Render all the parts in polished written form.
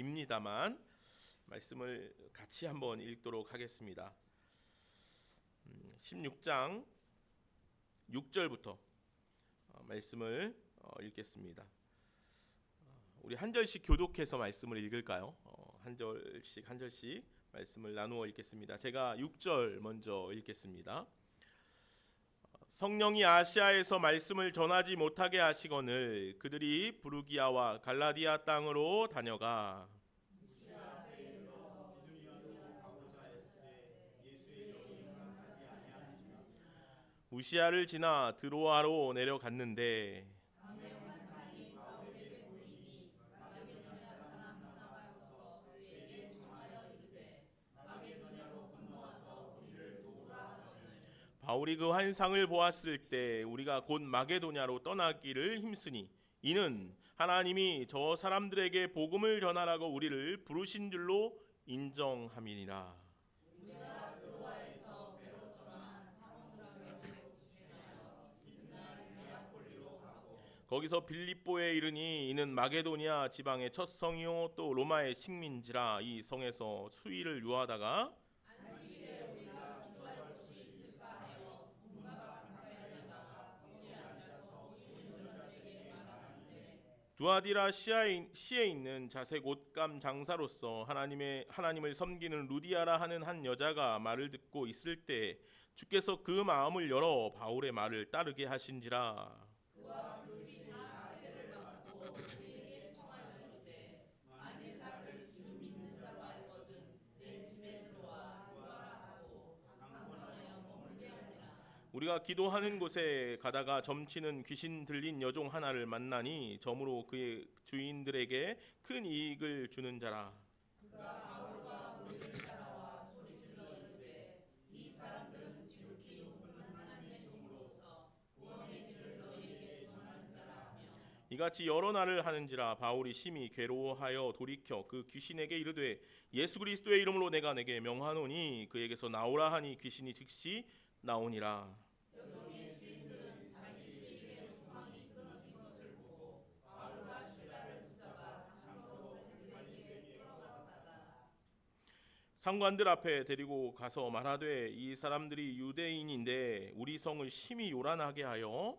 깁니다만 말씀을 같이 한번 읽도록 하겠습니다. 16장 6절부터 말씀을 읽겠습니다. 우리 한 절씩 교독해서 말씀을 읽을까요? 한 절씩 말씀을 나누어 읽겠습니다. 제가 6절 먼저 읽겠습니다. 성령이 아시아에서 말씀을 전하지 못하게 하시거늘 그들이 부르기아와 갈라디아 땅으로 다녀가 무시아를 지나 드로아로 내려갔는데 바울이 그 환상을 보았을 때 우리가 곧 마게도냐로 떠나기를 힘쓰니 이는 하나님이 저 사람들에게 복음을 전하라고 우리를 부르신 줄로 인정함이니라. 거기서 빌립보에 이르니 이는 마게도니아 지방의 첫 성이요 또 로마의 식민지라. 이 성에서 수의를 유하다가 두아디라 시에 있는 자색 옷감 장사로서 하나님을 섬기는 루디아라 하는 한 여자가 말을 듣고 있을 때 주께서 그 마음을 열어 바울의 말을 따르게 하신지라. 우리가 기도하는 곳에 가다가 점치는 귀신 들린 여종 하나를 만나니 점으로 그의 주인들에게 큰 이익을 주는 자라. 이같이 여러 날을 하는지라. 바울이 심히 괴로워하여 돌이켜 그 귀신에게 이르되 예수 그리스도의 이름으로 내가 내게 명하노니 그에게서 나오라 하니 귀신이 즉시 나오니라. 상관들 앞에 데리고 가서 말하되 이 사람들이 유대인인데 우리 성을 심히 요란하게 하여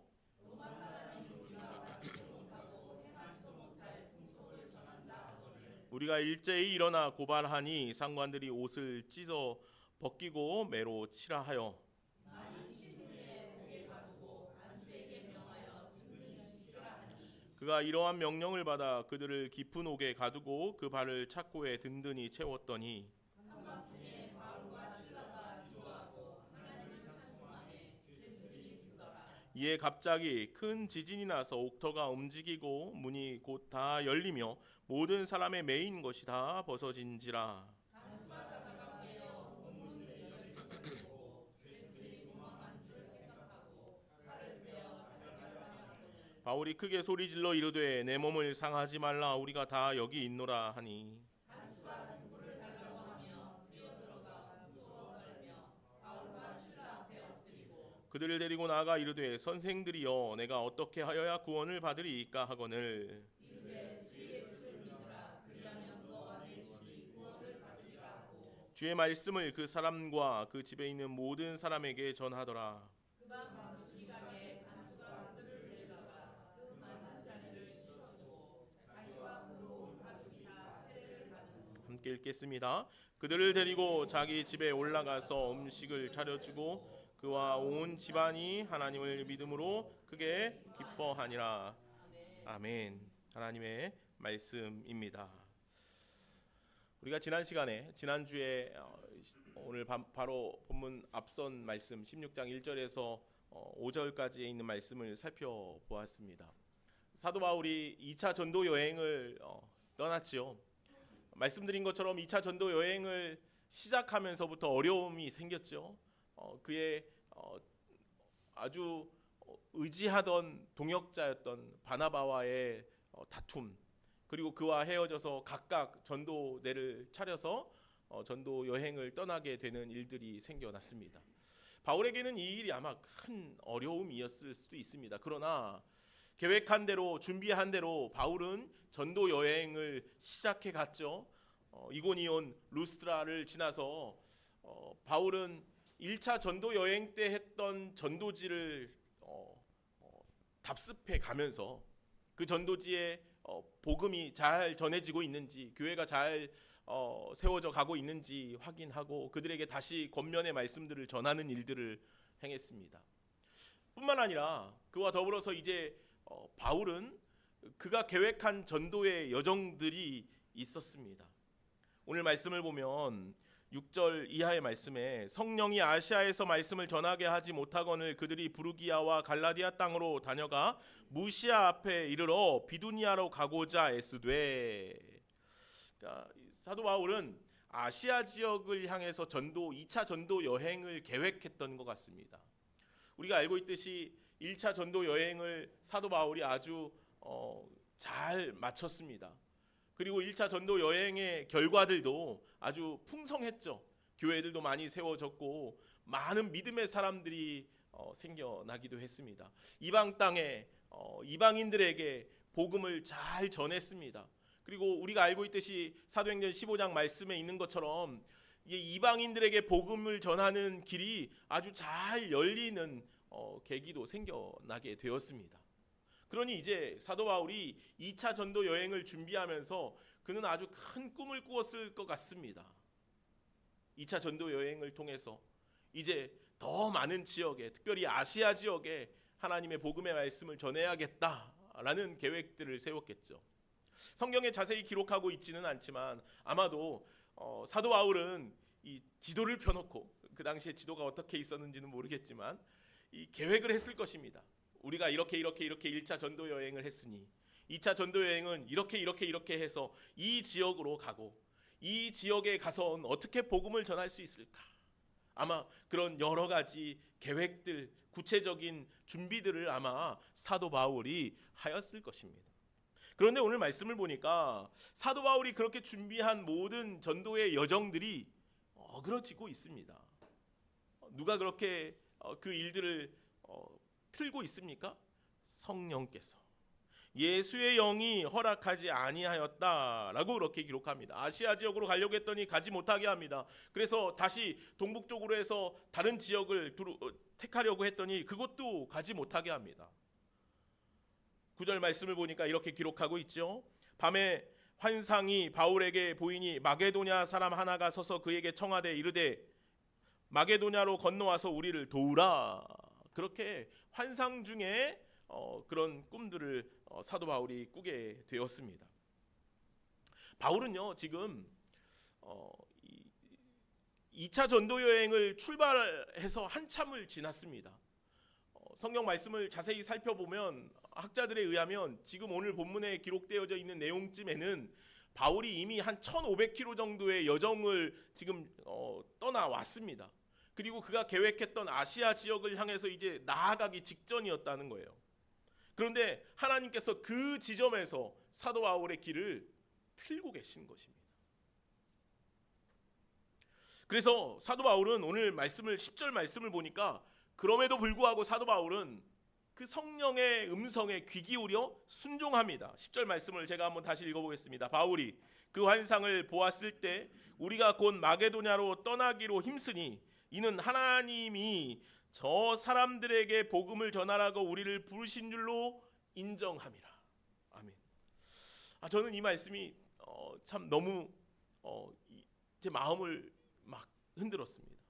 우리가 일제히 일어나 고발하니 상관들이 옷을 찢어 벗기고 매로 치라 하여 그가 이러한 명령을 받아 그들을 깊은 옥에 가두고 그 발을 착고에 든든히 채웠더니 이에 갑자기 큰 지진이 나서 옥터가 움직이고 문이 곧 다 열리며 모든 사람의 매인 것이 다 벗어진지라. 바울이 크게 소리질러 이르되 내 몸을 상하지 말라 우리가 다 여기 있노라 하니 그들을 데리고 나아가 이르되 선생들이여 내가 어떻게 하여야 구원을 받으리이까 하거늘 주의 말씀을 그 사람과 그 집에 있는 모든 사람에게 전하더라. 함께 읽겠습니다. 그들을 데리고 자기 집에 올라가서 음식을 차려주고 그와 온 집안이 하나님을 믿음으로 크게 기뻐하니라. 아멘. 하나님의 말씀입니다. 우리가 지난주에 오늘 바로 본문 앞선 말씀 16장 1절에서 5절까지에 있는 말씀을 살펴보았습니다. 사도 바울이 2차 전도 여행을 떠났지요. 말씀드린 것처럼 2차 전도 여행을 시작하면서부터 어려움이 생겼죠. 그의 아주 의지하던 동역자였던 바나바와의 다툼, 그리고 그와 헤어져서 각각 전도대를 차려서 전도 여행을 떠나게 되는 일들이 생겨났습니다. 바울에게는 이 일이 아마 큰 어려움이었을 수도 있습니다. 그러나 계획한 대로 준비한 대로 바울은 전도 여행을 시작해 갔죠. 이고니온 루스트라를 지나서 바울은 1차 전도 여행 때 했던 전도지를 답습해 가면서 그 전도지에 복음이 잘 전해지고 있는지, 교회가 잘 세워져 가고 있는지 확인하고 그들에게 다시 권면의 말씀들을 전하는 일들을 행했습니다. 뿐만 아니라 그와 더불어서 이제 바울은 그가 계획한 전도의 여정들이 있었습니다. 오늘 말씀을 보면 6절 이하의 말씀에 성령이 아시아에서 말씀을 전하게 하지 못하거늘 그들이 부르기아와 갈라디아 땅으로 다녀가 무시아 앞에 이르러 비두니아로 가고자 애쓰되. 그러니까 사도 바울은 아시아 지역을 향해서 2차 전도 여행을 계획했던 것 같습니다. 우리가 알고 있듯이 1차 전도 여행을 사도 바울이 아주 잘 마쳤습니다. 그리고 1차 전도 여행의 결과들도 아주 풍성했죠. 교회들도 많이 세워졌고 많은 믿음의 사람들이 생겨나기도 했습니다. 이방 땅에 이방인들에게 복음을 잘 전했습니다. 그리고 우리가 알고 있듯이 사도행전 15장 말씀에 있는 것처럼 이방인들에게 복음을 전하는 길이 아주 잘 열리는 계기도 생겨나게 되었습니다. 그러니 이제 사도 바울이 2차 전도 여행을 준비하면서 그는 아주 큰 꿈을 꾸었을 것 같습니다. 2차 전도 여행을 통해서 이제 더 많은 지역에, 특별히 아시아 지역에 하나님의 복음의 말씀을 전해야겠다라는 계획들을 세웠겠죠. 성경에 자세히 기록하고 있지는 않지만 아마도 사도 바울은 이 지도를 펴놓고, 그 당시에 지도가 어떻게 있었는지는 모르겠지만 이 계획을 했을 것입니다. 우리가 이렇게 1차 전도 여행을 했으니 2차 전도 여행은 이렇게 해서 이 지역으로 가고 이 지역에 가서 어떻게 복음을 전할 수 있을까? 아마 그런 여러 가지 계획들, 구체적인 준비들을 아마 사도 바울이 하였을 것입니다. 그런데 오늘 말씀을 보니까 사도 바울이 그렇게 준비한 모든 전도의 여정들이 어그러지고 있습니다. 누가 그렇게 그 일들을 틀고 있습니까? 성령께서, 예수의 영이 허락하지 아니하였다라고 그렇게 기록합니다. 아시아 지역으로 가려고 했더니 가지 못하게 합니다. 그래서 다시 동북쪽으로 해서 다른 지역을 택하려고 했더니 그것도 가지 못하게 합니다. 9절 말씀을 보니까 이렇게 기록하고 있죠. 밤에 환상이 바울에게 보이니 마게도냐 사람 하나가 서서 그에게 청하되 이르되 마게도냐로 건너와서 우리를 도우라. 그렇게 환상 중에 그런 꿈들을 사도 바울이 꾸게 되었습니다. 바울은요 지금 2차 전도 여행을 출발해서 한참을 지났습니다. 성경 말씀을 자세히 살펴보면 학자들에 의하면 지금 오늘 본문에 기록되어져 있는 내용쯤에는 바울이 이미 한 1500km 정도의 여정을 지금 떠나왔습니다. 그리고 그가 계획했던 아시아 지역을 향해서 이제 나아가기 직전이었다는 거예요. 그런데 하나님께서 그 지점에서 사도 바울의 길을 틀고 계신 것입니다. 그래서 사도 바울은 오늘 말씀을 10절 말씀을 보니까 그럼에도 불구하고 사도 바울은 그 성령의 음성에 귀 기울여 순종합니다. 10절 말씀을 제가 한번 다시 읽어보겠습니다. 바울이 그 환상을 보았을 때 우리가 곧 마게도냐로 떠나기로 힘쓰니 이는 하나님이 저 사람들에게 복음을 전하라고 우리를 부르신 줄로 인정함이라. 아멘. 저는 이 말씀이 참 너무 제 마음을 막 흔들었습니다.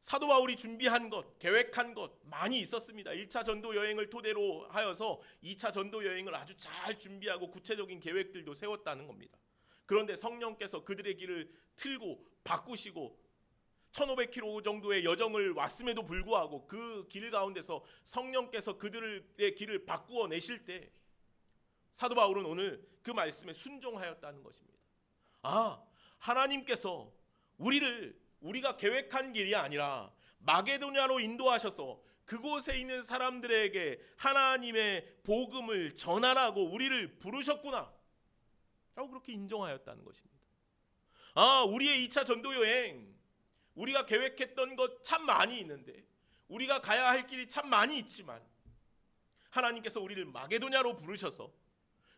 사도 바울이 준비한 것, 계획한 것 많이 있었습니다. 1차 전도 여행을 토대로 하여서 2차 전도 여행을 아주 잘 준비하고 구체적인 계획들도 세웠다는 겁니다. 그런데 성령께서 그들의 길을 틀고 바꾸시고 1500km 정도의 여정을 왔음에도 불구하고 그 길 가운데서 성령께서 그들의 길을 바꾸어 내실 때 사도 바울은 오늘 그 말씀에 순종하였다는 것입니다. 하나님께서 우리가 계획한 길이 아니라 마게도냐로 인도하셔서 그곳에 있는 사람들에게 하나님의 복음을 전하라고 우리를 부르셨구나 라고 그렇게 인정하였다는 것입니다. 우리의 2차 전도 여행, 우리가 계획했던 것 참 많이 있는데, 우리가 가야 할 길이 참 많이 있지만 하나님께서 우리를 마게도냐로 부르셔서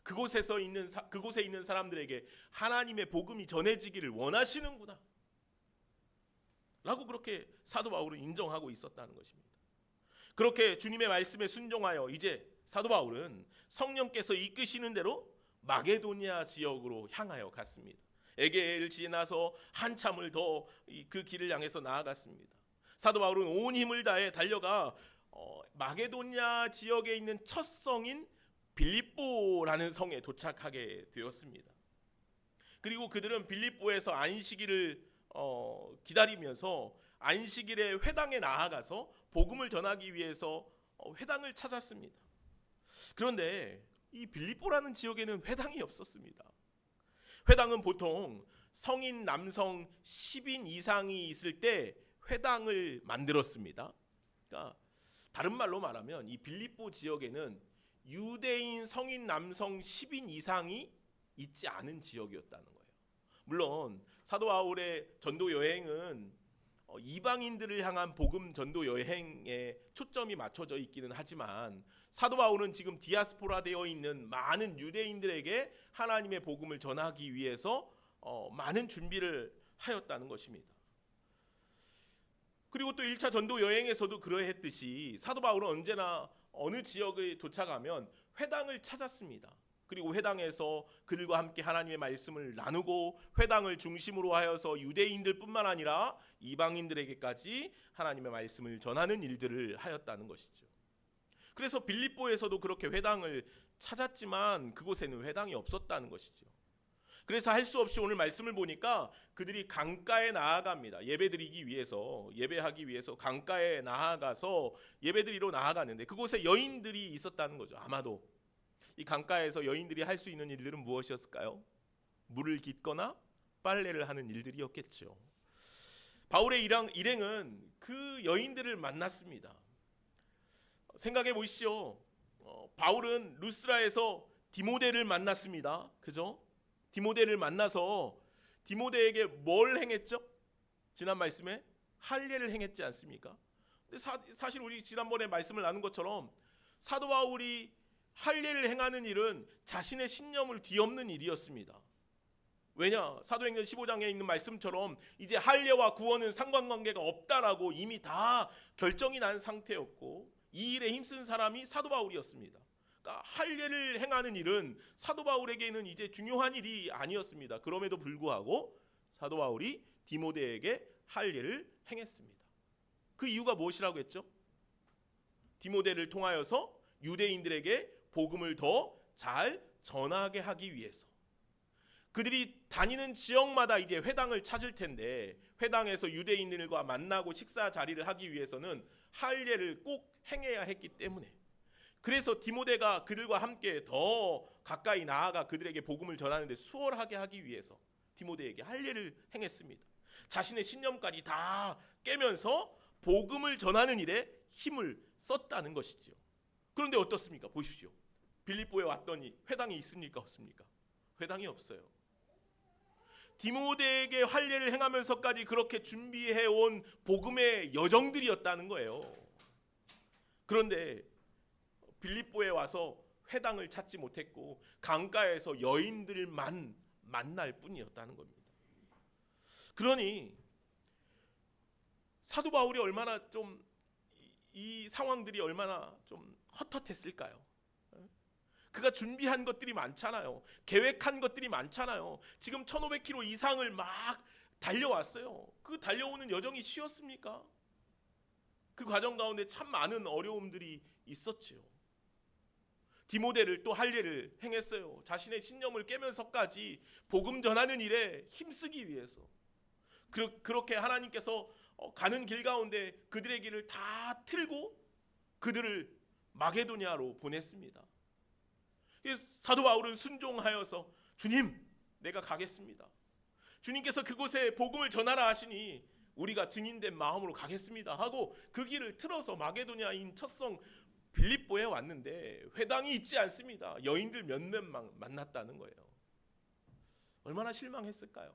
그곳에 있는 사람들에게 하나님의 복음이 전해지기를 원하시는구나 라고 그렇게 사도 바울은 인정하고 있었다는 것입니다. 그렇게 주님의 말씀에 순종하여 이제 사도 바울은 성령께서 이끄시는 대로 마게도냐 지역으로 향하여 갔습니다. 에게를 지나서 한참을 더 그 길을 향해서 나아갔습니다. 사도 바울은 온 힘을 다해 달려가 마게도냐 지역에 있는 첫 성인 빌립보라는 성에 도착하게 되었습니다. 그리고 그들은 빌립보에서 안식일을 기다리면서 안식일에 회당에 나아가서 복음을 전하기 위해서 회당을 찾았습니다. 그런데 이 빌립보라는 지역에는 회당이 없었습니다. 회당은 보통 성인 남성 10인 이상이 있을 때 회당을 만들었습니다. 그러니까 다른 말로 말하면 이 빌립보 지역에는 유대인 성인 남성 10인 이상이 있지 않은 지역이었다는 거예요. 물론 사도 바울의 전도 여행은 이방인들을 향한 복음 전도 여행에 초점이 맞춰져 있기는 하지만 사도 바울은 지금 디아스포라 되어 있는 많은 유대인들에게 하나님의 복음을 전하기 위해서 많은 준비를 하였다는 것입니다. 그리고 또 1차 전도 여행에서도 그러했듯이 사도 바울은 언제나 어느 지역에 도착하면 회당을 찾았습니다. 그리고 회당에서 그들과 함께 하나님의 말씀을 나누고 회당을 중심으로 하여서 유대인들뿐만 아니라 이방인들에게까지 하나님의 말씀을 전하는 일들을 하였다는 것이죠. 그래서 빌립보에서도 그렇게 회당을 찾았지만 그곳에는 회당이 없었다는 것이죠. 그래서 할 수 없이 오늘 말씀을 보니까 그들이 강가에 나아갑니다. 예배하기 위해서 강가에 나아가서 예배드리러 나아가는데 그곳에 여인들이 있었다는 거죠. 아마도 이 강가에서 여인들이 할 수 있는 일들은 무엇이었을까요? 물을 깃거나 빨래를 하는 일들이었겠죠. 바울의 일행은 그 여인들을 만났습니다. 생각해 보십시오. 바울은 루스라에서 디모데를 만났습니다. 그죠? 디모데를 만나서 디모데에게 뭘 행했죠? 지난 말씀에 할례를 행했지 않습니까? 근데 사실 우리 지난번에 말씀을 나눈 것처럼 사도 바울이 할례를 행하는 일은 자신의 신념을 뒤엎는 일이었습니다. 왜냐? 사도행전 15장에 있는 말씀처럼 이제 할례와 구원은 상관관계가 없다라고 이미 다 결정이 난 상태였고 이 일에 힘쓴 사람이 사도 바울이었습니다. 그러니까 할례를 행하는 일은 사도 바울에게는 이제 중요한 일이 아니었습니다. 그럼에도 불구하고 사도 바울이 디모데에게 할례를 행했습니다. 그 이유가 무엇이라고 했죠? 디모데를 통하여서 유대인들에게 복음을 더 잘 전하게 하기 위해서. 그들이 다니는 지역마다 이제 회당을 찾을 텐데 회당에서 유대인들과 만나고 식사 자리를 하기 위해서는 할례를 꼭 행해야 했기 때문에 그래서 디모데가 그들과 함께 더 가까이 나아가 그들에게 복음을 전하는데 수월하게 하기 위해서 디모데에게 할례를 행했습니다. 자신의 신념까지 다 깨면서 복음을 전하는 일에 힘을 썼다는 것이죠. 그런데 어떻습니까? 보십시오. 빌립보에 왔더니 회당이 있습니까? 없습니까? 회당이 없어요. 디모데에게 할례를 행하면서까지 그렇게 준비해온 복음의 여정들이었다는 거예요. 그런데 빌립보에 와서 회당을 찾지 못했고 강가에서 여인들만 만날 뿐이었다는 겁니다. 그러니 사도 바울이 얼마나 좀 이 상황들이 얼마나 좀 헛헛했을까요? 그가 준비한 것들이 많잖아요. 계획한 것들이 많잖아요. 지금 1500km 이상을 막 달려왔어요. 그 달려오는 여정이 쉬웠습니까? 그 과정 가운데 참 많은 어려움들이 있었죠. 디모데를 또 할례를 행했어요. 자신의 신념을 깨면서까지 복음 전하는 일에 힘쓰기 위해서. 그렇게 하나님께서 가는 길 가운데 그들의 길을 다 틀고 그들을 마게도냐로 보냈습니다. 사도 바울은 순종하여서 주님, 내가 가겠습니다. 주님께서 그곳에 복음을 전하라 하시니 우리가 증인된 마음으로 가겠습니다 하고 그 길을 틀어서 마게도냐인 첫성 빌립보에 왔는데 회당이 있지 않습니다. 여인들 몇몇 만났다는 거예요. 얼마나 실망했을까요?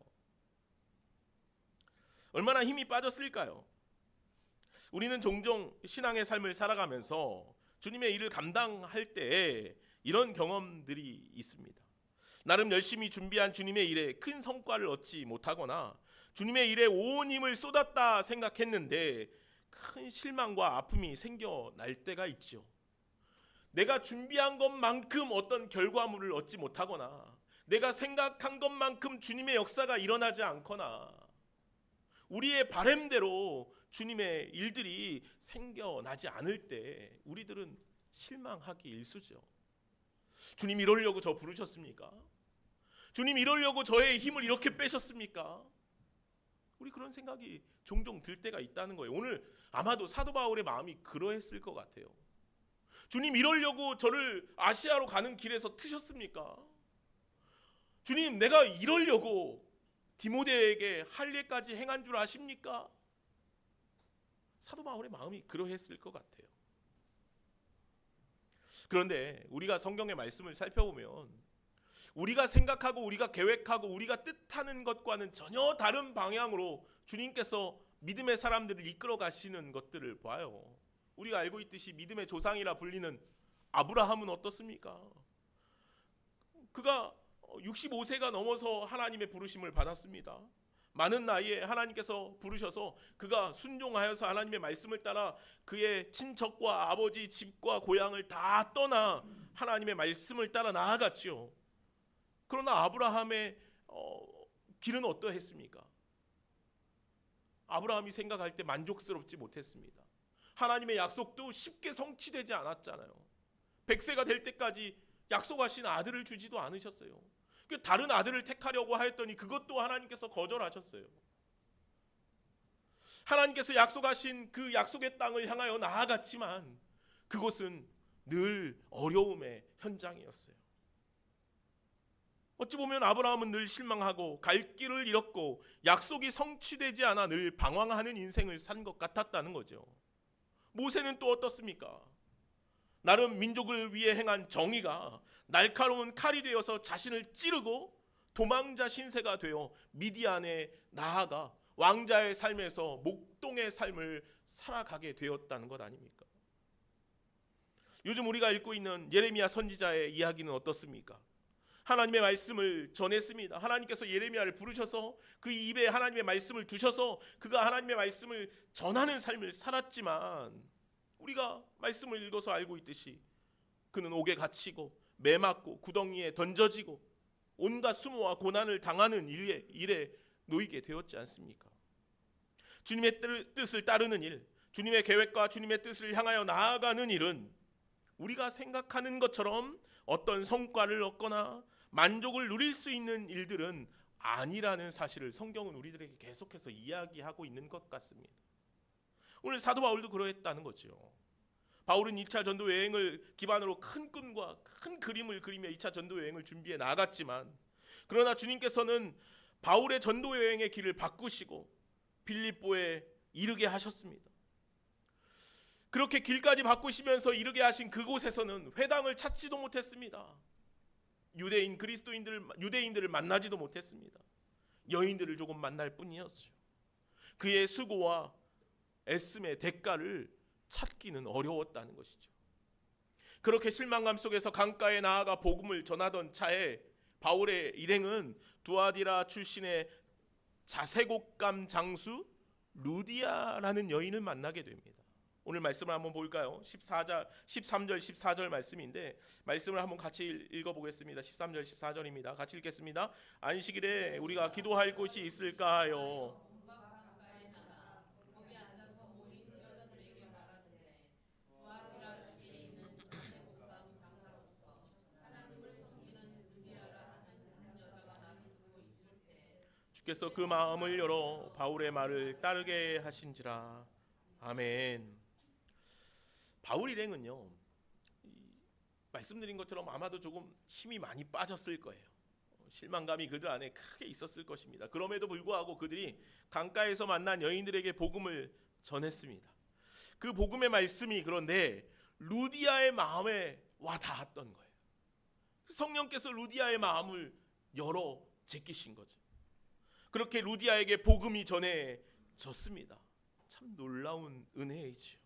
얼마나 힘이 빠졌을까요? 우리는 종종 신앙의 삶을 살아가면서 주님의 일을 감당할 때 이런 경험들이 있습니다. 나름 열심히 준비한 주님의 일에 큰 성과를 얻지 못하거나 주님의 일에 온 힘을 쏟았다 생각했는데 큰 실망과 아픔이 생겨날 때가 있죠. 내가 준비한 것만큼 어떤 결과물을 얻지 못하거나 내가 생각한 것만큼 주님의 역사가 일어나지 않거나 우리의 바램대로 주님의 일들이 생겨나지 않을 때 우리들은 실망하기 일쑤죠. 주님 이러려고 저 부르셨습니까? 주님 이러려고 저의 힘을 이렇게 빼셨습니까? 우리 그런 생각이 종종 들 때가 있다는 거예요. 오늘 아마도 사도 바울의 마음이 그러했을 것 같아요. 주님 이러려고 저를 아시아로 가는 길에서 트셨습니까? 주님 내가 이러려고 디모데에게 할 일까지 행한 줄 아십니까? 사도 바울의 마음이 그러했을 것 같아요. 그런데 우리가 성경의 말씀을 살펴보면 우리가 생각하고 우리가 계획하고 우리가 뜻하는 것과는 전혀 다른 방향으로 주님께서 믿음의 사람들을 이끌어 가시는 것들을 봐요. 우리가 알고 있듯이 믿음의 조상이라 불리는 아브라함은 어떻습니까? 그가 65세가 넘어서 하나님의 부르심을 받았습니다. 많은 나이에 하나님께서 부르셔서 그가 순종하여서 하나님의 말씀을 따라 그의 친척과 아버지 집과 고향을 다 떠나 하나님의 말씀을 따라 나아갔지요. 그러나 아브라함의 길은 어떠했습니까? 아브라함이 생각할 때 만족스럽지 못했습니다. 하나님의 약속도 쉽게 성취되지 않았잖아요. 100세가 될 때까지 약속하신 아들을 주지도 않으셨어요. 다른 아들을 택하려고 하였더니 그것도 하나님께서 거절하셨어요. 하나님께서 약속하신 그 약속의 땅을 향하여 나아갔지만 그곳은 늘 어려움의 현장이었어요. 어찌 보면 아브라함은 늘 실망하고 갈 길을 잃었고 약속이 성취되지 않아 늘 방황하는 인생을 산 것 같았다는 거죠. 모세는 또 어떻습니까? 나름 민족을 위해 행한 정의가 날카로운 칼이 되어서 자신을 찌르고 도망자 신세가 되어 미디안에 나아가 왕자의 삶에서 목동의 삶을 살아가게 되었다는 것 아닙니까? 요즘 우리가 읽고 있는 예레미야 선지자의 이야기는 어떻습니까? 하나님의 말씀을 전했습니다. 하나님께서 예레미야를 부르셔서 그 입에 하나님의 말씀을 두셔서 그가 하나님의 말씀을 전하는 삶을 살았지만 우리가 말씀을 읽어서 알고 있듯이 그는 옥에 갇히고 매 맞고 구덩이에 던져지고 온갖 수모와 고난을 당하는 일에 놓이게 되었지 않습니까? 주님의 뜻을 따르는 일, 주님의 계획과 주님의 뜻을 향하여 나아가는 일은 우리가 생각하는 것처럼 어떤 성과를 얻거나 만족을 누릴 수 있는 일들은 아니라는 사실을 성경은 우리들에게 계속해서 이야기하고 있는 것 같습니다. 오늘 사도 바울도 그러했다는 거죠. 바울은 2차 전도 여행을 기반으로 큰 꿈과 큰 그림을 그리며 2차 전도 여행을 준비해 나갔지만 그러나 주님께서는 바울의 전도 여행의 길을 바꾸시고 빌립보에 이르게 하셨습니다. 그렇게 길까지 바꾸시면서 이르게 하신 그곳에서는 회당을 찾지도 못했습니다. 유대인들을 만나지도 못했습니다. 여인들을 조금 만날 뿐이었죠. 그의 수고와 애씀의 대가를 찾기는 어려웠다는 것이죠. 그렇게 실망감 속에서 강가에 나아가 복음을 전하던 차에 바울의 일행은 두아디라 출신의 자색옥감 장수 루디아라는 여인을 만나게 됩니다. 오늘 말씀을 한번 볼까요? 13절 14절 말씀인데 말씀을 한번 같이 읽어보겠습니다. 13절 14절입니다. 같이 읽겠습니다. 안식일에 우리가 기도할 곳이 있을까요? 주께서 그 마음을 열어 바울의 말을 따르게 하신지라. 아멘. 바울 일행은요, 말씀드린 것처럼 아마도 조금 힘이 많이 빠졌을 거예요. 실망감이 그들 안에 크게 있었을 것입니다. 그럼에도 불구하고 그들이 강가에서 만난 여인들에게 복음을 전했습니다. 그 복음의 말씀이 그런데 루디아의 마음에 와 닿았던 거예요. 성령께서 루디아의 마음을 열어 제끼신 거죠. 그렇게 루디아에게 복음이 전해졌습니다. 참 놀라운 은혜이지요.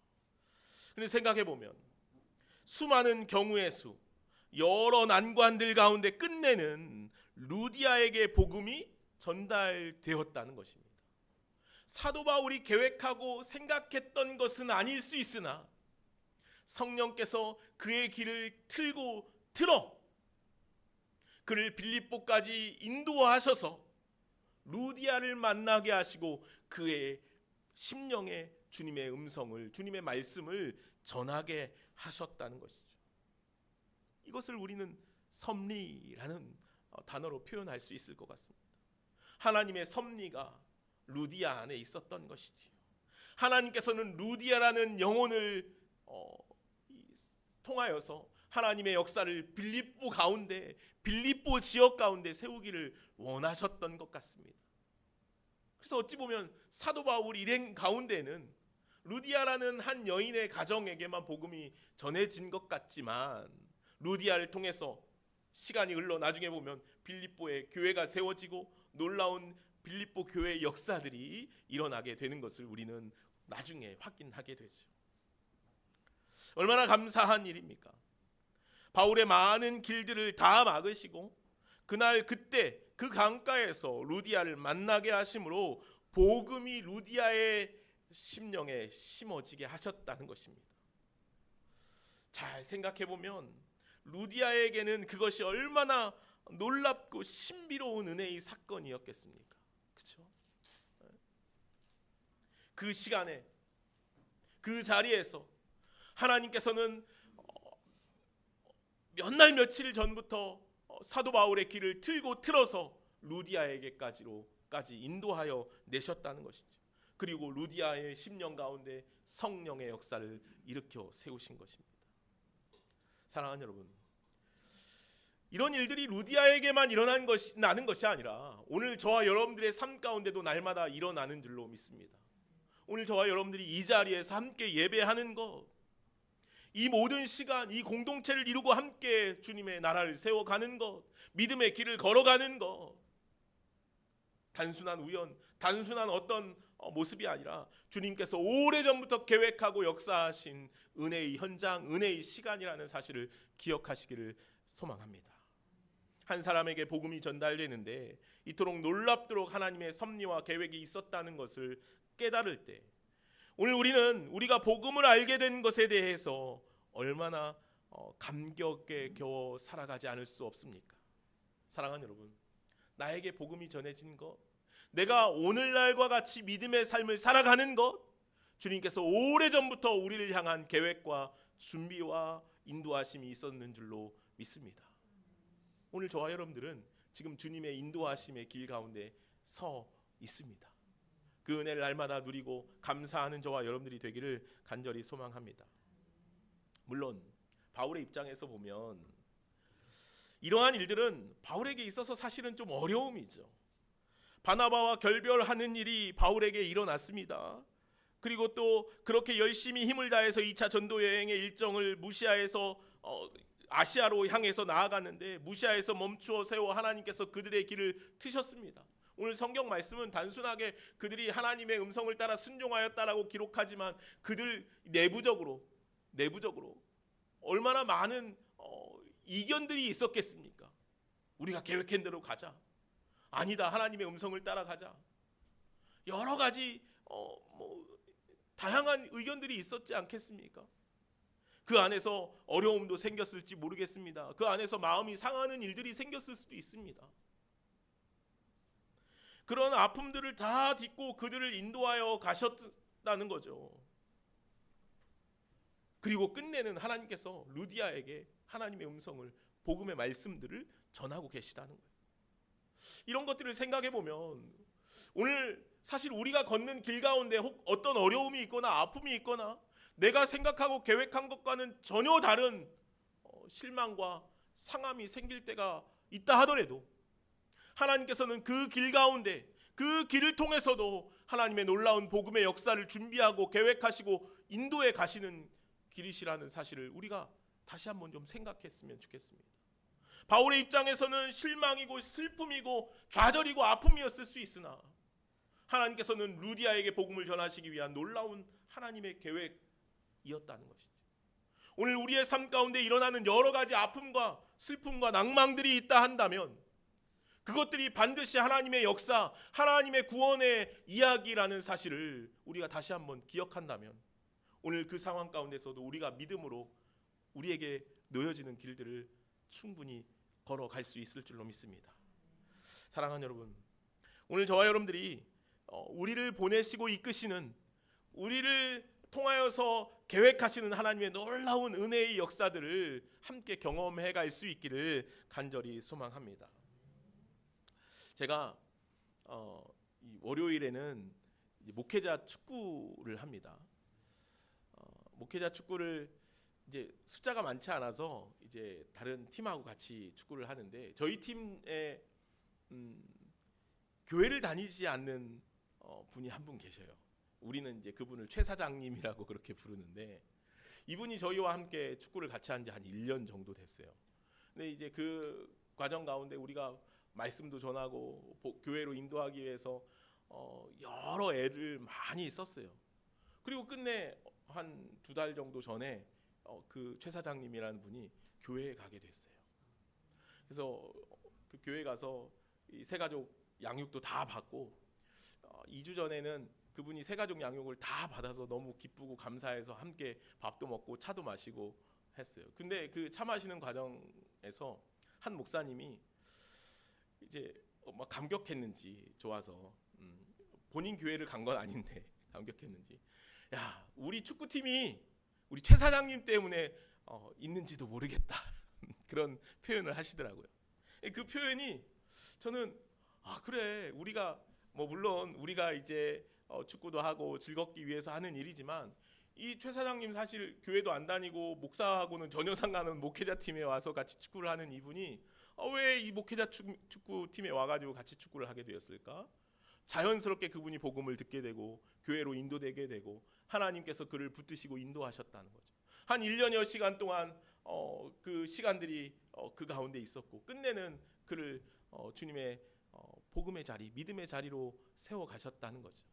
근데 생각해 보면 수많은 경우의 수, 여러 난관들 가운데 끝내는 루디아에게 복음이 전달되었다는 것입니다. 사도 바울이 계획하고 생각했던 것은 아닐 수 있으나 성령께서 그의 길을 틀어 그를 빌립보까지 인도하셔서 루디아를 만나게 하시고 그의 심령에 주님의 음성을, 주님의 말씀을 전하게 하셨다는 것이죠. 이것을 우리는 섭리라는 단어로 표현할 수 있을 것 같습니다. 하나님의 섭리가 루디아 안에 있었던 것이지요. 하나님께서는 루디아라는 영혼을 통하여서 하나님의 역사를 빌립보 가운데, 빌립보 지역 가운데 세우기를 원하셨던 것 같습니다. 그래서 어찌 보면 사도 바울 일행 가운데는 루디아라는 한 여인의 가정에게만 복음이 전해진 것 같지만, 루디아를 통해서 시간이 흘러 나중에 보면 빌립보에 교회가 세워지고 놀라운 빌립보 교회의 역사들이 일어나게 되는 것을 우리는 나중에 확인하게 되죠. 얼마나 감사한 일입니까? 바울의 많은 길들을 다 막으시고 그날 그때 그 강가에서 루디아를 만나게 하심으로 복음이 루디아의 심령에 심어지게 하셨다는 것입니다. 잘 생각해 보면 루디아에게는 그것이 얼마나 놀랍고 신비로운 은혜의 사건이었겠습니까? 그렇죠? 그 시간에 그 자리에서 하나님께서는 몇 날 며칠 전부터 사도 바울의 길을 틀어서 루디아에게까지 인도하여 내셨다는 것이죠. 그리고 루디아의 심령 가운데 성령의 역사를 일으켜 세우신 것입니다. 사랑하는 여러분, 이런 일들이 루디아에게만 나는 것이 아니라 오늘 저와 여러분들의 삶 가운데도 날마다 일어나는 줄로 믿습니다. 오늘 저와 여러분들이 이 자리에서 함께 예배하는 것, 이 모든 시간, 이 공동체를 이루고 함께 주님의 나라를 세워가는 것, 믿음의 길을 걸어가는 것, 단순한 우연, 단순한 어떤 모습이 아니라 주님께서 오래전부터 계획하고 역사하신 은혜의 현장, 은혜의 시간이라는 사실을 기억하시기를 소망합니다. 한 사람에게 복음이 전달되는데 이토록 놀랍도록 하나님의 섭리와 계획이 있었다는 것을 깨달을 때, 오늘 우리가 복음을 알게 된 것에 대해서 얼마나 감격에 겨워 살아가지 않을 수 없습니까? 사랑하는 여러분, 나에게 복음이 전해진 것, 내가 오늘날과 같이 믿음의 삶을 살아가는 것, 주님께서 오래전부터 우리를 향한 계획과 준비와 인도하심이 있었는 줄로 믿습니다. 오늘 저와 여러분들은 지금 주님의 인도하심의 길 가운데 서 있습니다. 그 은혜를 날마다 누리고 감사하는 저와 여러분들이 되기를 간절히 소망합니다. 물론 바울의 입장에서 보면 이러한 일들은 바울에게 있어서 사실은 좀 어려움이죠. 바나바와 결별하는 일이 바울에게 일어났습니다. 그리고 또 그렇게 열심히 힘을 다해서 2차 전도 여행의 일정을 무시하여서 아시아로 향해서 나아갔는데 무시하여서 멈추어 세워 하나님께서 그들의 길을 트셨습니다. 오늘 성경 말씀은 단순하게 그들이 하나님의 음성을 따라 순종하였다라고 기록하지만 그들 내부적으로 얼마나 많은 이견들이 있었겠습니까? 우리가 계획한 대로 가자. 아니다, 하나님의 음성을 따라가자. 여러 가지 다양한 의견들이 있었지 않겠습니까? 그 안에서 어려움도 생겼을지 모르겠습니다. 그 안에서 마음이 상하는 일들이 생겼을 수도 있습니다. 그런 아픔들을 다 딛고 그들을 인도하여 가셨다는 거죠. 그리고 끝내는 하나님께서 루디아에게 하나님의 음성을, 복음의 말씀들을 전하고 계시다는 거예요. 이런 것들을 생각해 보면 오늘 사실 우리가 걷는 길 가운데 혹 어떤 어려움이 있거나 아픔이 있거나 내가 생각하고 계획한 것과는 전혀 다른 실망과 상함이 생길 때가 있다 하더라도 하나님께서는 그 길 가운데, 그 길을 통해서도 하나님의 놀라운 복음의 역사를 준비하고 계획하시고 인도해 가시는 길이시라는 사실을 우리가 다시 한번 좀 생각했으면 좋겠습니다. 바울의 입장에서는 실망이고 슬픔이고 좌절이고 아픔이었을 수 있으나 하나님께서는 루디아에게 복음을 전하시기 위한 놀라운 하나님의 계획이었다는 것이죠. 오늘 우리의 삶 가운데 일어나는 여러 가지 아픔과 슬픔과 낭망들이 있다 한다면 그것들이 반드시 하나님의 역사, 하나님의 구원의 이야기라는 사실을 우리가 다시 한번 기억한다면 오늘 그 상황 가운데서도 우리가 믿음으로 우리에게 놓여지는 길들을 충분히 걸어갈 수 있을 줄로 믿습니다. 사랑하는 여러분, 오늘 저와 여러분들이 우리를 보내시고 이끄시는, 우리를 통하여서 계획하시는 하나님의 놀라운 은혜의 역사들을 함께 경험해 갈 수 있기를 간절히 소망합니다. 제가 이 월요일에는 목회자 축구를 합니다. 목회자 축구를 이제 숫자가 많지 않아서 이제 다른 팀하고 같이 축구를 하는데 저희 팀에 교회를 다니지 않는 분이 한 분 계셔요. 우리는 이제 그분을 최 사장님이라고 그렇게 부르는데 이분이 저희와 함께 축구를 같이 한 지 한 1년 정도 됐어요. 근데 이제 그 과정 가운데 우리가 말씀도 전하고 교회로 인도하기 위해서 여러 애를 많이 썼어요. 그리고 끝내 한 2달 정도 전에 그 최 사장님이라는 분이 교회에 가게 됐어요. 그래서 그 교회 가서 이 새가족 양육도 다 받고 2주 전에는 그분이 새가족 양육을 다 받아서 너무 기쁘고 감사해서 함께 밥도 먹고 차도 마시고 했어요. 근데 그 차 마시는 과정에서 한 목사님이 이제 막 감격했는지 좋아서 본인 교회를 간 건 아닌데 감격했는지 야 우리 축구팀이 우리 최 사장님 때문에 있는지도 모르겠다 그런 표현을 하시더라고요. 그 표현이 저는 그래 우리가 뭐 물론 우리가 이제 축구도 하고 즐겁기 위해서 하는 일이지만 이 최 사장님 사실 교회도 안 다니고 목사하고는 전혀 상관없는 목회자 팀에 와서 같이 축구를 하는 이분이 왜 이 목회자 축구팀에 와가지고 같이 축구를 하게 되었을까? 자연스럽게 그분이 복음을 듣게 되고 교회로 인도되게 되고 하나님께서 그를 붙드시고 인도하셨다는 거죠. 한 1년여 시간 동안 그 시간들이 그 가운데 있었고 끝내는 그를 주님의 복음의 자리, 믿음의 자리로 세워가셨다는 거죠.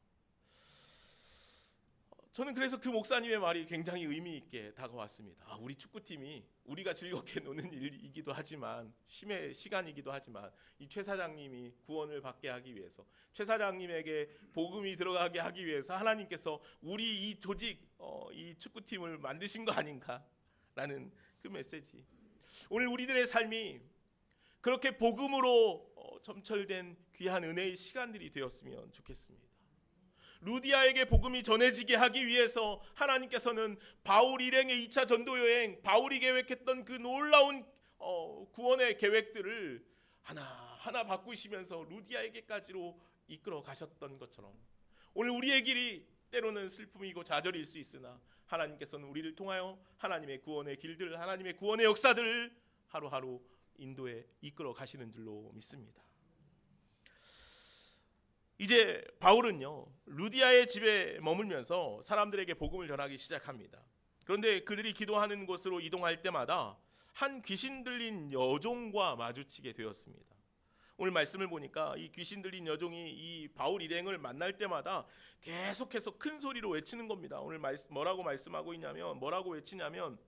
저는 그래서 그 목사님의 말이 굉장히 의미 있게 다가왔습니다. 우리 축구팀이 우리가 즐겁게 노는 일이기도 하지만 쉼의 시간이기도 하지만 이 최 사장님이 구원을 받게 하기 위해서 최 사장님에게 복음이 들어가게 하기 위해서 하나님께서 우리 이 조직 이 축구팀을 만드신 거 아닌가라는 그 메시지. 오늘 우리들의 삶이 그렇게 복음으로 점철된 귀한 은혜의 시간들이 되었으면 좋겠습니다. 루디아에게 복음이 전해지게 하기 위해서 하나님께서는 바울 일행의 2차 전도 여행, 바울이 계획했던 그 놀라운 구원의 계획들을 하나하나 바꾸시면서 루디아에게까지로 이끌어 가셨던 것처럼 오늘 우리의 길이 때로는 슬픔이고 좌절일 수 있으나 하나님께서는 우리를 통하여 하나님의 구원의 길들, 하나님의 구원의 역사들을 하루하루 인도에 이끌어 가시는 줄로 믿습니다. 이제 바울은요 루디아의 집에 머물면서 사람들에게 복음을 전하기 시작합니다. 그런데 그들이 기도하는 곳으로 이동할 때마다 한 귀신 들린 여종과 마주치게 되었습니다. 오늘 말씀을 보니까 이 귀신 들린 여종이 이 바울 일행을 만날 때마다 계속해서 큰 소리로 외치는 겁니다. 오늘 뭐라고 말씀하고 있냐면 뭐라고 외치냐면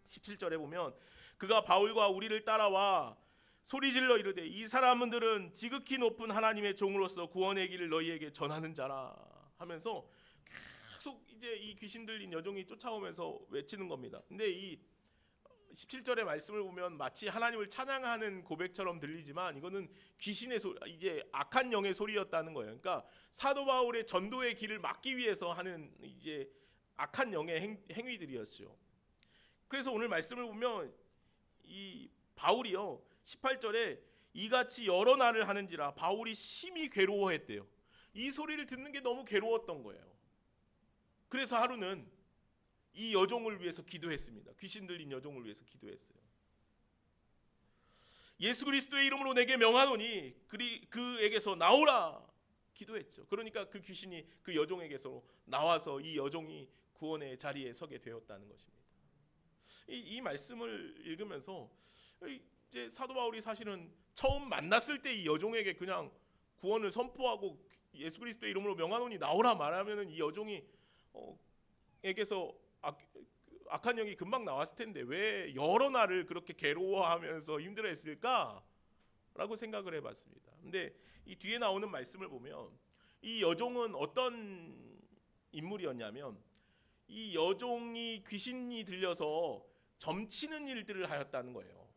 17절에 보면 그가 바울과 우리를 따라와 소리질러 이르되 이 사람들은 지극히 높은 하나님의 종으로서 구원의 길을 너희에게 전하는 자라 하면서 계속 이제 이 귀신 들린 여종이 쫓아오면서 외치는 겁니다. 근데 이 17절의 말씀을 보면 마치 하나님을 찬양하는 고백처럼 들리지만 이거는 귀신의 소리, 이제 악한 영의 소리였다는 거예요. 그러니까 사도 바울의 전도의 길을 막기 위해서 하는 이제 악한 영의 행위들이었죠. 그래서 오늘 말씀을 보면 이 바울이요 18절에 이같이 여러 날을 하는지라 바울이 심히 괴로워했대요. 이 소리를 듣는 게 너무 괴로웠던 거예요. 그래서 하루는 이 여종을 위해서 기도했습니다. 귀신 들린 여종을 위해서 기도했어요. 예수 그리스도의 이름으로 내게 명하노니 그에게서 나오라 기도했죠. 그러니까 그 귀신이 그 여종에게서 나와서 이 여종이 구원의 자리에 서게 되었다는 것입니다. 이 말씀을 읽으면서 이제 사도 바울이 사실은 처음 만났을 때 이 여종에게 그냥 구원을 선포하고 예수 그리스도의 이름으로 명하노니 나오라 말하면은 이 여종이 에게서 악한 영이 금방 나왔을 텐데 왜 여러 날을 그렇게 괴로워하면서 힘들어했을까? 라고 생각을 해봤습니다. 근데 이 뒤에 나오는 말씀을 보면 이 여종은 어떤 인물이었냐면 이 여종이 귀신이 들려서 점치는 일들을 하였다는 거예요.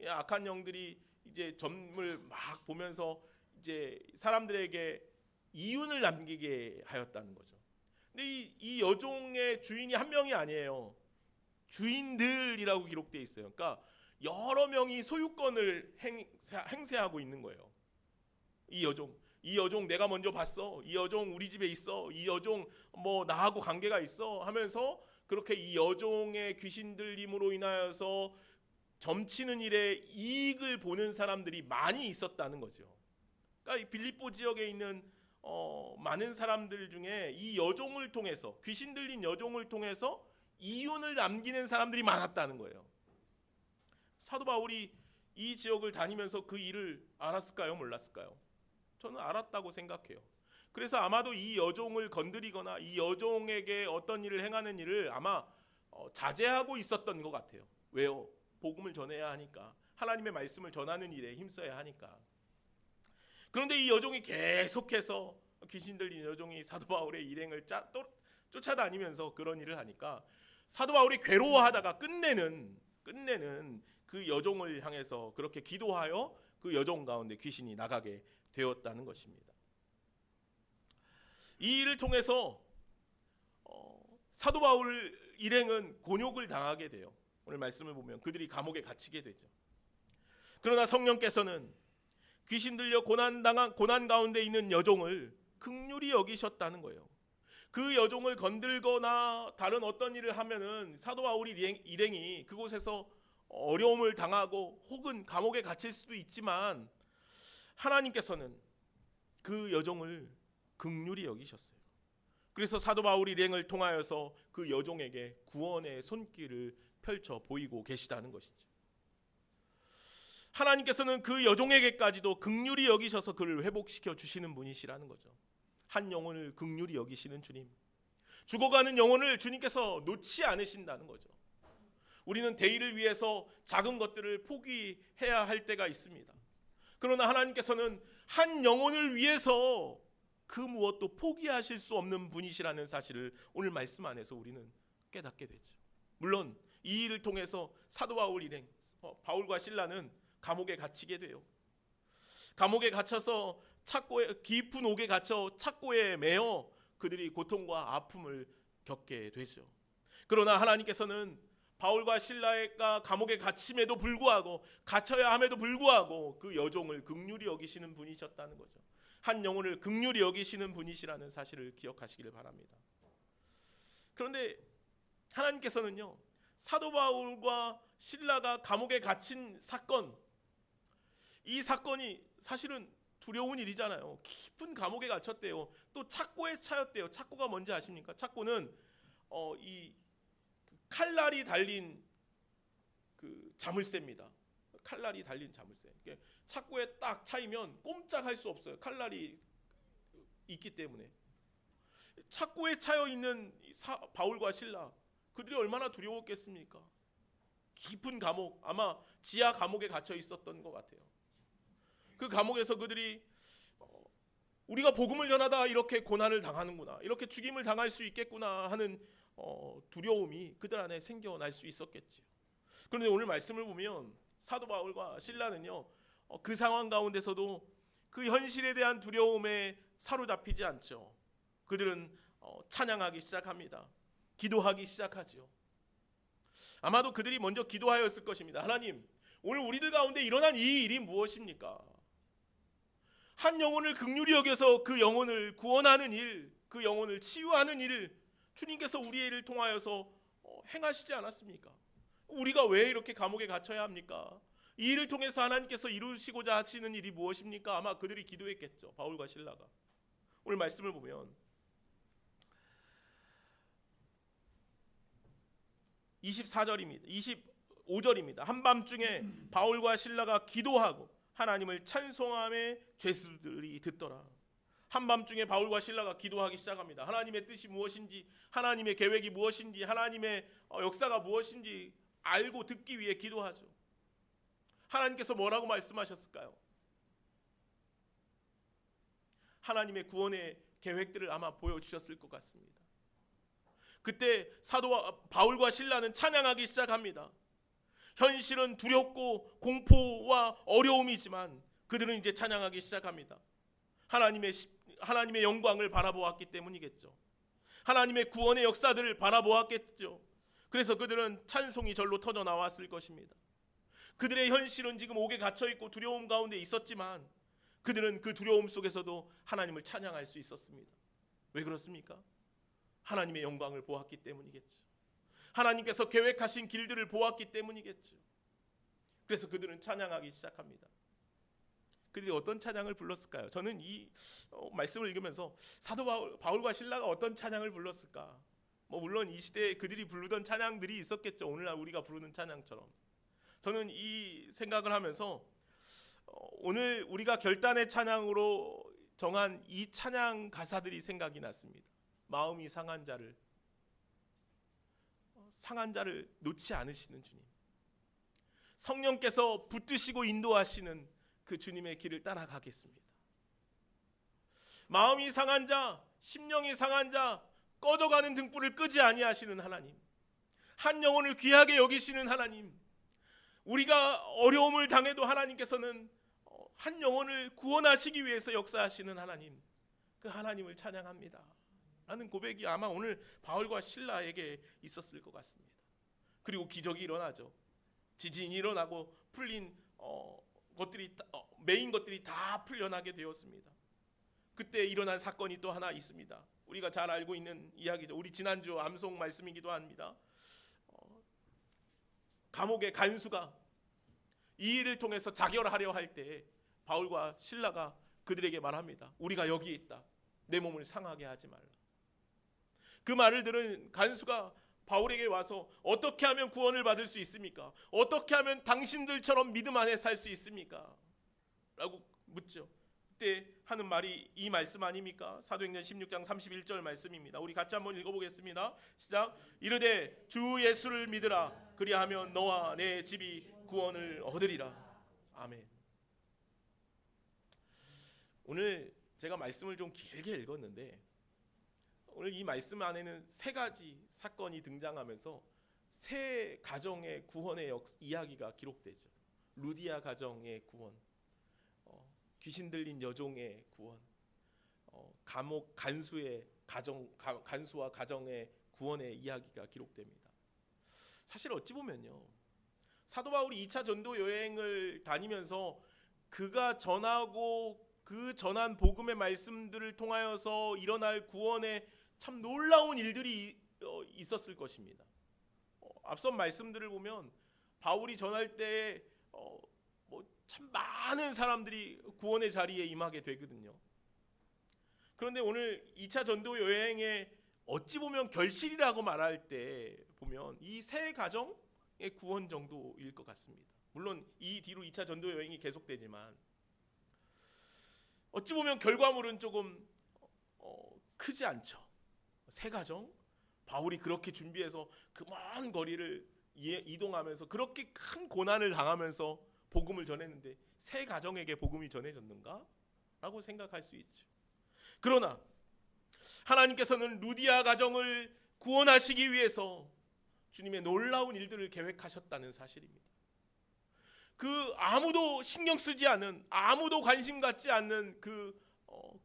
악한 영들이 이제 점을 막 보면서 이제 사람들에게 이윤을 남기게 하였다는 거죠. 근데 이 여종의 주인이 한 명이 아니에요. 주인들이라고 기록되어 있어요. 그러니까 여러 명이 소유권을 행세하고 있는 거예요. 이 여종 내가 먼저 봤어. 이 여종 우리 집에 있어. 이 여종 뭐 나하고 관계가 있어 하면서 그렇게 이 여종의 귀신 들림으로 인하여서 점치는 일에 이익을 보는 사람들이 많이 있었다는 거죠. 그러니까 이 빌립보 지역에 있는 많은 사람들 중에 이 여종을 통해서 귀신 들린 여종을 통해서 이윤을 남기는 사람들이 많았다는 거예요. 사도 바울이 이 지역을 다니면서 그 일을 알았을까요? 몰랐을까요? 저는 알았다고 생각해요. 그래서 아마도 이 여종을 건드리거나 이 여종에게 어떤 일을 행하는 일을 아마 자제하고 있었던 것 같아요. 왜요? 복음을 전해야 하니까, 하나님의 말씀을 전하는 일에 힘써야 하니까. 그런데 이 여종이 계속해서 귀신 들린 여종이 사도 바울의 일행을 쫓아다니면서 그런 일을 하니까 사도 바울이 괴로워하다가 끝내는 그 여종을 향해서 그렇게 기도하여 그 여종 가운데 귀신이 나가게 되었다는 것입니다. 이 일을 통해서 사도 바울 일행은 곤욕을 당하게 돼요. 오늘 말씀을 보면 그들이 감옥에 갇히게 되죠. 그러나 성령께서는 귀신 들려 고난 가운데 있는 여종을 긍휼히 여기셨다는 거예요. 그 여종을 건들거나 다른 어떤 일을 하면은 사도 바울 일행이 그곳에서 어려움을 당하고 혹은 감옥에 갇힐 수도 있지만 하나님께서는 그 여종을 긍휼히 여기셨어요. 그래서 사도 바울 일행을 통하여서 그 여종에게 구원의 손길을 펼쳐 보이고 계시다는 것이죠. 하나님께서는 그 여종에게까지도 긍휼히 여기셔서 그를 회복시켜 주시는 분이시라는 거죠. 한 영혼을 긍휼히 여기시는 주님, 죽어가는 영혼을 주님께서 놓지 않으신다는 거죠. 우리는 대의를 위해서 작은 것들을 포기해야 할 때가 있습니다. 그러나 하나님께서는 한 영혼을 위해서 그 무엇도 포기하실 수 없는 분이시라는 사실을 오늘 말씀 안에서 우리는 깨닫게 되죠. 물론 이 일을 통해서 사도 바울 일행, 바울과 실라는 감옥에 갇히게 돼요. 감옥에 갇혀서 깊은 옥에 갇혀 착고에 매여 그들이 고통과 아픔을 겪게 되죠. 그러나 하나님께서는 바울과 실라가 감옥에 갇힘에도 불구하고, 갇혀야 함에도 불구하고 그 여종을 긍휼히 여기시는 분이셨다는 거죠. 한 영혼을 긍휼히 여기시는 분이시라는 사실을 기억하시기를 바랍니다. 그런데 하나님께서는요, 사도 바울과 실라가 감옥에 갇힌 사건, 이 사건이 사실은 두려운 일이잖아요. 깊은 감옥에 갇혔대요. 또 착고에 차였대요. 착고가 뭔지 아십니까? 착고는 이 칼날이 달린 그 자물쇠입니다. 칼날이 달린 자물쇠. 착고에 딱 차이면 꼼짝할 수 없어요. 칼날이 있기 때문에. 착고에 차여 있는 바울과 실라, 그들이 얼마나 두려웠겠습니까? 깊은 감옥, 아마 지하 감옥에 갇혀 있었던 것 같아요. 그 감옥에서 그들이 우리가 복음을 전하다 이렇게 고난을 당하는구나, 이렇게 죽임을 당할 수 있겠구나 하는 두려움이 그들 안에 생겨날 수 있었겠지요. 그런데 오늘 말씀을 보면 사도 바울과 실라는요, 그 상황 가운데서도 그 현실에 대한 두려움에 사로잡히지 않죠. 그들은 찬양하기 시작합니다. 기도하기 시작하죠. 아마도 그들이 먼저 기도하였을 것입니다. 하나님, 오늘 우리들 가운데 일어난 이 일이 무엇입니까? 한 영혼을 긍휼히 여겨서 그 영혼을 구원하는 일, 그 영혼을 치유하는 일을 주님께서 우리의 일을 통하여서 행하시지 않았습니까? 우리가 왜 이렇게 감옥에 갇혀야 합니까? 이 일을 통해서 하나님께서 이루시고자 하시는 일이 무엇입니까? 아마 그들이 기도했겠죠. 바울과 실라가. 오늘 말씀을 보면 24절입니다. 25절입니다. 한밤중에 바울과 실라가 기도하고 하나님을 찬송함에 죄수들이 듣더라. 한밤중에 바울과 실라가 기도하기 시작합니다. 하나님의 뜻이 무엇인지, 하나님의 계획이 무엇인지, 하나님의 역사가 무엇인지 알고 듣기 위해 기도하죠. 하나님께서 뭐라고 말씀하셨을까요? 하나님의 구원의 계획들을 아마 보여주셨을 것 같습니다. 그때 사도 바울과 실라는 찬양하기 시작합니다. 현실은 두렵고 공포와 어려움이지만 그들은 이제 찬양하기 시작합니다. 하나님의 영광을 바라보았기 때문이겠죠. 하나님의 구원의 역사들을 바라보았겠죠. 그래서 그들은 찬송이 절로 터져 나왔을 것입니다. 그들의 현실은 지금 옥에 갇혀 있고 두려움 가운데 있었지만 그들은 그 두려움 속에서도 하나님을 찬양할 수 있었습니다. 왜 그렇습니까? 하나님의 영광을 보았기 때문이겠죠. 하나님께서 계획하신 길들을 보았기 때문이겠죠. 그래서 그들은 찬양하기 시작합니다. 그들이 어떤 찬양을 불렀을까요? 저는 이 말씀을 읽으면서 사도 바울과 실라가 어떤 찬양을 불렀을까? 물론 이 시대에 그들이 부르던 찬양들이 있었겠죠. 오늘날 우리가 부르는 찬양처럼. 저는 이 생각을 하면서 오늘 우리가 결단의 찬양으로 정한 이 찬양 가사들이 생각이 났습니다. 마음이 상한 자를 놓지 않으시는 주님, 성령께서 붙드시고 인도하시는 그 주님의 길을 따라가겠습니다. 마음이 상한 자, 심령이 상한 자, 꺼져가는 등불을 끄지 아니하시는 하나님, 한 영혼을 귀하게 여기시는 하나님, 우리가 어려움을 당해도 하나님께서는 한 영혼을 구원하시기 위해서 역사하시는 하나님, 그 하나님을 찬양합니다 라는 고백이 아마 오늘 바울과 실라에게 있었을 것 같습니다. 그리고 기적이 일어나죠. 지진이 일어나고 풀린 메인 것들이 다 풀려나게 되었습니다. 그때 일어난 사건이 또 하나 있습니다. 우리가 잘 알고 있는 이야기죠. 우리 지난주 암송 말씀이기도 합니다. 감옥의 간수가 이 일을 통해서 자결하려 할 때 바울과 실라가 그들에게 말합니다. 우리가 여기 있다. 내 몸을 상하게 하지 말라. 그 말을 들은 간수가 바울에게 와서 어떻게 하면 구원을 받을 수 있습니까? 어떻게 하면 당신들처럼 믿음 안에 살 수 있습니까? 라고 묻죠. 그때 하는 말이 이 말씀 아닙니까? 사도행전 16장 31절 말씀입니다. 우리 같이 한번 읽어보겠습니다. 시작. 이르되 주 예수를 믿으라. 그리하면 너와 내 집이 구원을 얻으리라. 아멘. 오늘 제가 말씀을 좀 길게 읽었는데 오늘 이 말씀 안에는 세 가지 사건이 등장하면서 세 가정의 구원의 이야기가 기록되죠. 루디아 가정의 구원, 귀신 들린 여종의 구원, 감옥 간수의 간수와 가정의 구원의 이야기가 기록됩니다. 사실 어찌 보면요, 사도 바울이 2차 전도 여행을 다니면서 그가 전하고 그 전한 복음의 말씀들을 통하여서 일어날 구원의 참 놀라운 일들이 있었을 것입니다. 앞선 말씀들을 보면 바울이 전할 때 참 많은 사람들이 구원의 자리에 임하게 되거든요. 그런데 오늘 2차 전도 여행의 어찌 보면 결실이라고 말할 때 보면 이 세 가정의 구원 정도일 것 같습니다. 물론 이 뒤로 2차 전도 여행이 계속되지만 어찌 보면 결과물은 조금 크지 않죠. 세 가정, 바울이 그렇게 준비해서 그 먼 거리를 이동하면서 그렇게 큰 고난을 당하면서 복음을 전했는데 세 가정에게 복음이 전해졌는가? 라고 생각할 수 있죠. 그러나 하나님께서는 루디아 가정을 구원하시기 위해서 주님의 놀라운 일들을 계획하셨다는 사실입니다. 그 아무도 신경 쓰지 않는, 아무도 관심 갖지 않는 그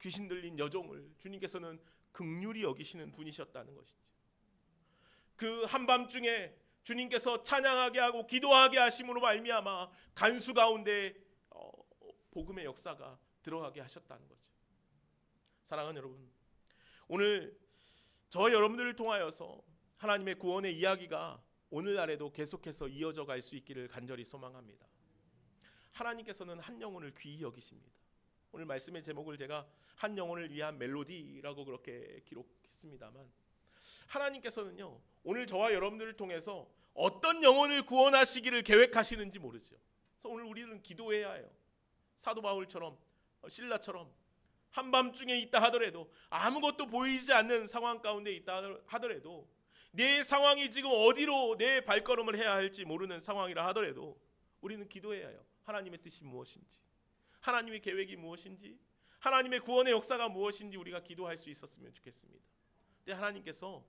귀신 들린 여종을 주님께서는 긍휼히 여기시는 분이셨다는 것이죠. 그 한밤중에 주님께서 찬양하게 하고 기도하게 하심으로 말미암아 간수 가운데 복음의 역사가 들어가게 하셨다는 거죠. 사랑하는 여러분, 오늘 저 여러분들을 통하여서 하나님의 구원의 이야기가 오늘날에도 계속해서 이어져 갈 수 있기를 간절히 소망합니다. 하나님께서는 한 영혼을 귀히 여기십니다. 오늘 말씀의 제목을 제가 한 영혼을 위한 멜로디라고 그렇게 기록했습니다만 하나님께서는요, 오늘 저와 여러분들을 통해서 어떤 영혼을 구원하시기를 계획하시는지 모르죠. 그래서 오늘 우리는 기도해야 해요. 사도 바울처럼, 신라처럼 한밤중에 있다 하더라도, 아무것도 보이지 않는 상황 가운데 있다 하더라도, 내 상황이 지금 어디로 내 발걸음을 해야 할지 모르는 상황이라 하더라도 우리는 기도해야 해요. 하나님의 뜻이 무엇인지, 하나님의 계획이 무엇인지, 하나님의 구원의 역사가 무엇인지 우리가 기도할 수 있었으면 좋겠습니다. 근데 하나님께서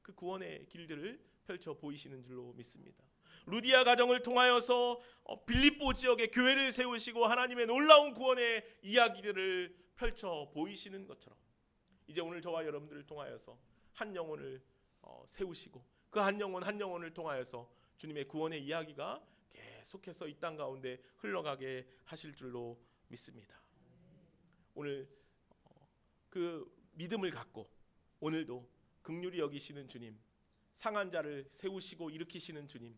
그 구원의 길들을 펼쳐 보이시는 줄로 믿습니다. 루디아 가정을 통하여서 빌립보 지역에 교회를 세우시고 하나님의 놀라운 구원의 이야기들을 펼쳐 보이시는 것처럼, 이제 오늘 저와 여러분들을 통하여서 한 영혼을 세우시고 그 한 영혼을 통하여서 주님의 구원의 이야기가 계속해서 이 땅 가운데 흘러가게 하실 줄로 믿습니다. 오늘 그 믿음을 갖고 오늘도 긍휼히 여기시는 주님, 상한 자를 세우시고 일으키시는 주님,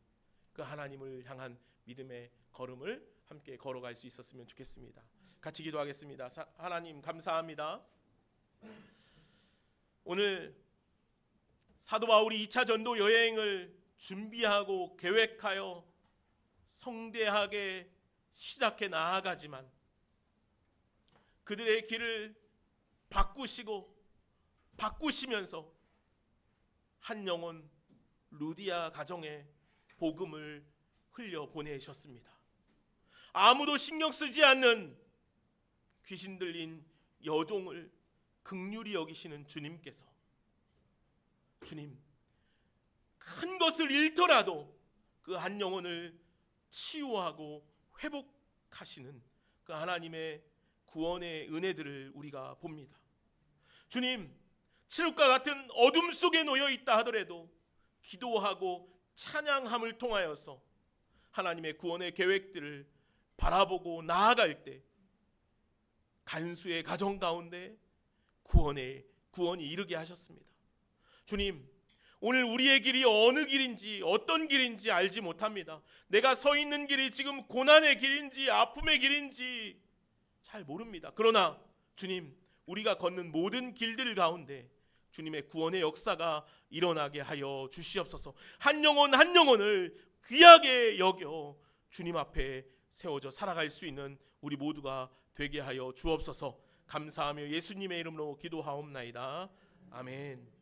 그 하나님을 향한 믿음의 걸음을 함께 걸어갈 수 있었으면 좋겠습니다. 같이 기도하겠습니다. 하나님 감사합니다. 오늘 사도 바울이 2차 전도 여행을 준비하고 계획하여 성대하게 시작해 나아가지만 그들의 길을 바꾸시면서 한 영혼 루디아 가정에 복음을 흘려 보내셨습니다. 아무도 신경 쓰지 않는 귀신 들린 여종을 긍휼히 여기시는 주님께서, 주님, 큰 것을 잃더라도 그 한 영혼을 치유하고 회복하시는 그 하나님의 구원의 은혜들을 우리가 봅니다. 주님, 칠흑과 같은 어둠 속에 놓여 있다 하더라도 기도하고 찬양함을 통하여서 하나님의 구원의 계획들을 바라보고 나아갈 때 간수의 가정 가운데 구원이 이르게 하셨습니다. 주님, 오늘 우리의 길이 어느 길인지 어떤 길인지 알지 못합니다. 내가 서 있는 길이 지금 고난의 길인지 아픔의 길인지 잘 모릅니다. 그러나 주님, 우리가 걷는 모든 길들 가운데 주님의 구원의 역사가 일어나게 하여 주시옵소서. 한 영혼 한 영혼을 귀하게 여겨 주님 앞에 세워져 살아갈 수 있는 우리 모두가 되게 하여 주옵소서. 감사하며 예수님의 이름으로 기도하옵나이다. 아멘.